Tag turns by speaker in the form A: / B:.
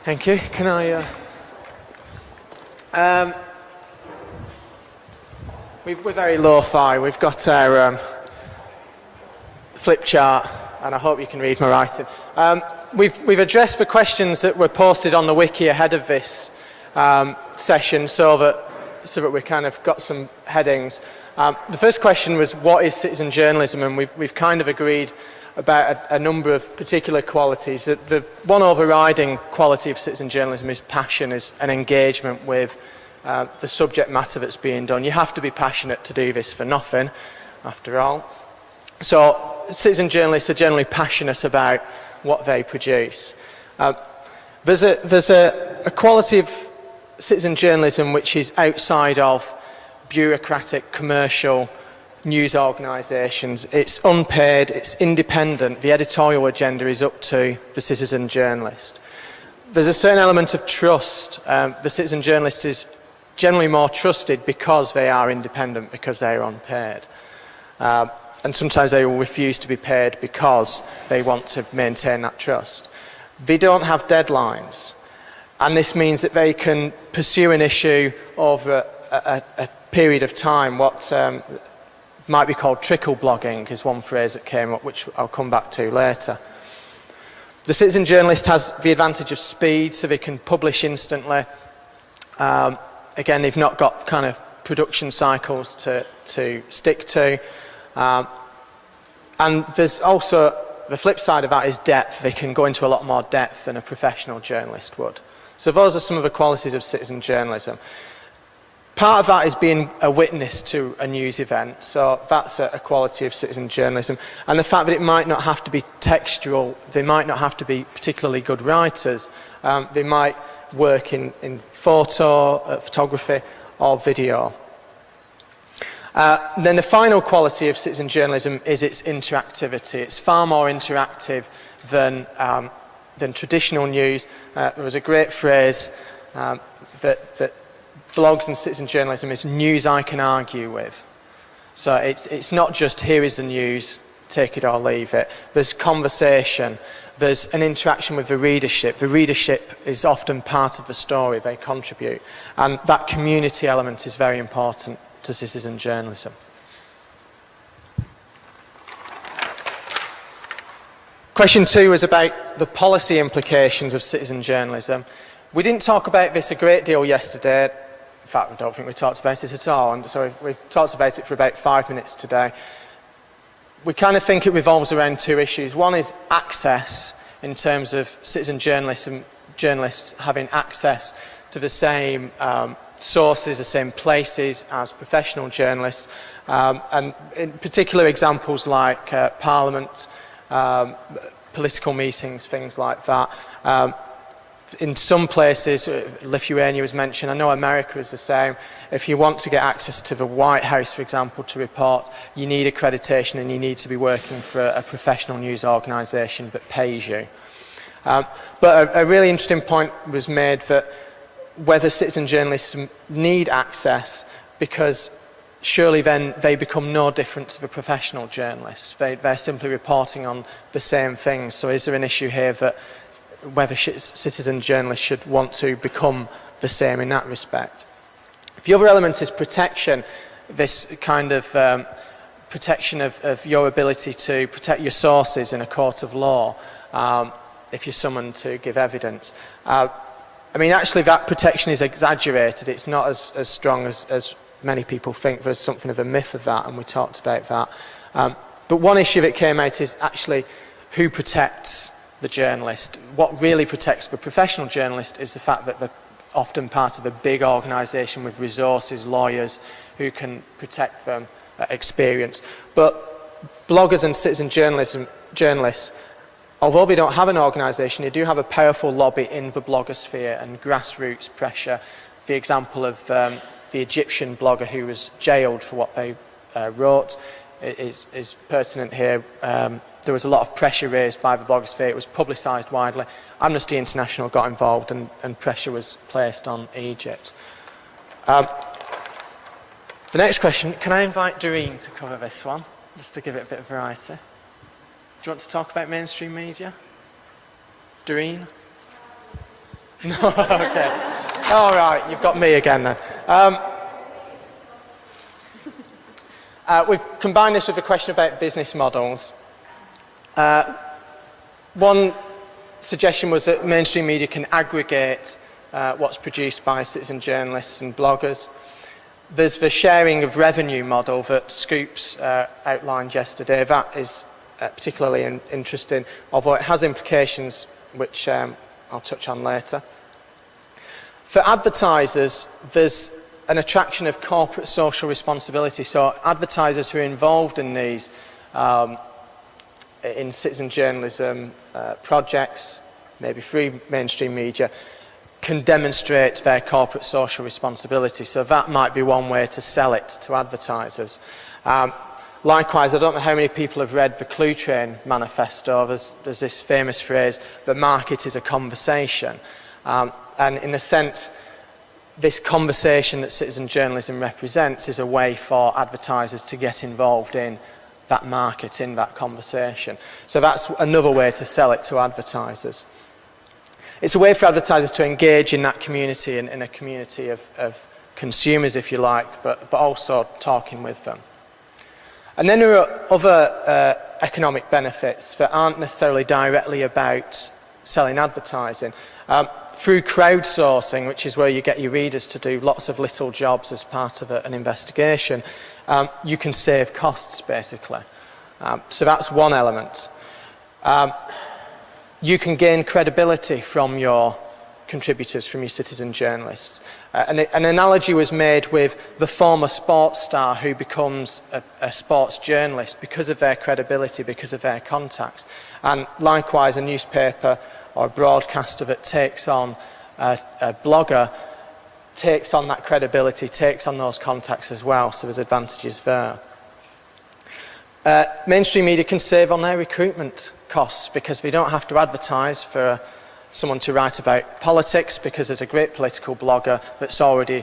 A: Thank you. Can I? We're very lo-fi. We've got our flip chart, and I hope you can read my writing. We've addressed the questions that were posted on the wiki ahead of this session, so that we kind of got some headings. The first question was, what is citizen journalism? And we've kind of agreed about a number of particular qualities. The one overriding quality of citizen journalism is passion, is an engagement with the subject matter that's being done. You have to be passionate to do this for nothing, after all. So citizen journalists are generally passionate about what they produce. There's a quality of citizen journalism which is outside of bureaucratic, commercial news organisations. It's unpaid, it's independent, the editorial agenda is up to the citizen journalist. There's a certain element of trust. The citizen journalist is generally more trusted because they are independent, because they are unpaid. And sometimes they will refuse to be paid because they want to maintain that trust. They don't have deadlines, and this means that they can pursue an issue over a period of time. What might be called trickle blogging is one phrase that came up, which I'll come back to later. The citizen journalist has the advantage of speed, so they can publish instantly. Again, they've not got kind of production cycles to stick to. And there's also, the flip side of that is depth. They can go into a lot more depth than a professional journalist would. So those are some of the qualities of citizen journalism. Part of that is being a witness to a news event, so that's a quality of citizen journalism. And the fact that it might not have to be textual, they might not have to be particularly good writers, they might work in photography or video. Then the final quality of citizen journalism is its interactivity. It's far more interactive than traditional news. There was a great phrase that blogs and citizen journalism is news I can argue with. So it's not just here is the news, take it or leave it. There's conversation. There's an interaction with the readership. The readership is often part of the story. They contribute. And that community element is very important to citizen journalism. Question 2 was about the policy implications of citizen journalism. We didn't talk about this a great deal yesterday. In fact, I don't think we talked about it at all, and so we've talked about it for about 5 minutes today. We kind of think it revolves around two issues. One is access, in terms of citizen journalists having access to the same sources, the same places as professional journalists, and in particular examples like Parliament, political meetings, things like that. In some places, Lithuania was mentioned, I know America is the same. If you want to get access to the White House, for example, to report, you need accreditation and you need to be working for a professional news organisation that pays you. But a really interesting point was made that whether citizen journalists need access, because surely then they become no different to the professional journalists. They're simply reporting on the same things. So is there an issue here that whether citizen journalists should want to become the same in that respect? The other element is protection, this kind of protection of your ability to protect your sources in a court of law if you're summoned to give evidence. I mean, actually that protection is exaggerated. It's not as strong as many people think. There's something of a myth of that, and we talked about that. But one issue that came out is actually who protects the journalist. What really protects the professional journalist is the fact that they're often part of a big organisation with resources, lawyers who can protect them, experience. But bloggers and citizen journalists, although they don't have an organisation, they do have a powerful lobby in the blogosphere and grassroots pressure. The example of the Egyptian blogger who was jailed for what they wrote is pertinent here. There was a lot of pressure raised by the blogosphere. It was publicised widely. Amnesty International got involved and pressure was placed on Egypt. The next question, can I invite Doreen to cover this one, just to give it a bit of variety? Do you want to talk about mainstream media? Doreen? No, okay. All right, you've got me again then. We've combined this with a question about business models. One suggestion was that mainstream media can aggregate what's produced by citizen journalists and bloggers. There's the sharing of revenue model that Scoops outlined yesterday. That is particularly interesting, although it has implications which I'll touch on later. For advertisers, there's an attraction of corporate social responsibility. So advertisers who are involved in these in citizen journalism projects, maybe through mainstream media, can demonstrate their corporate social responsibility. So that might be one way to sell it to advertisers. Likewise, I don't know how many people have read the Clue Train manifesto. There's this famous phrase, the market is a conversation. And in a sense, this conversation that citizen journalism represents is a way for advertisers to get involved in that market, in that conversation. So that's another way to sell it to advertisers. It's a way for advertisers to engage in that community and in a community of consumers, if you like, but also talking with them. And then there are other economic benefits that aren't necessarily directly about selling advertising. Through crowdsourcing, which is where you get your readers to do lots of little jobs as part of an investigation, you can save costs, basically. So that's one element. You can gain credibility from your contributors, from your citizen journalists. An analogy was made with the former sports star who becomes a sports journalist because of their credibility, because of their contacts. And likewise, a newspaper or a broadcaster that takes on a blogger takes on that credibility, takes on those contacts as well, so there's advantages there. Mainstream media can save on their recruitment costs because we don't have to advertise for someone to write about politics because there's a great political blogger that's already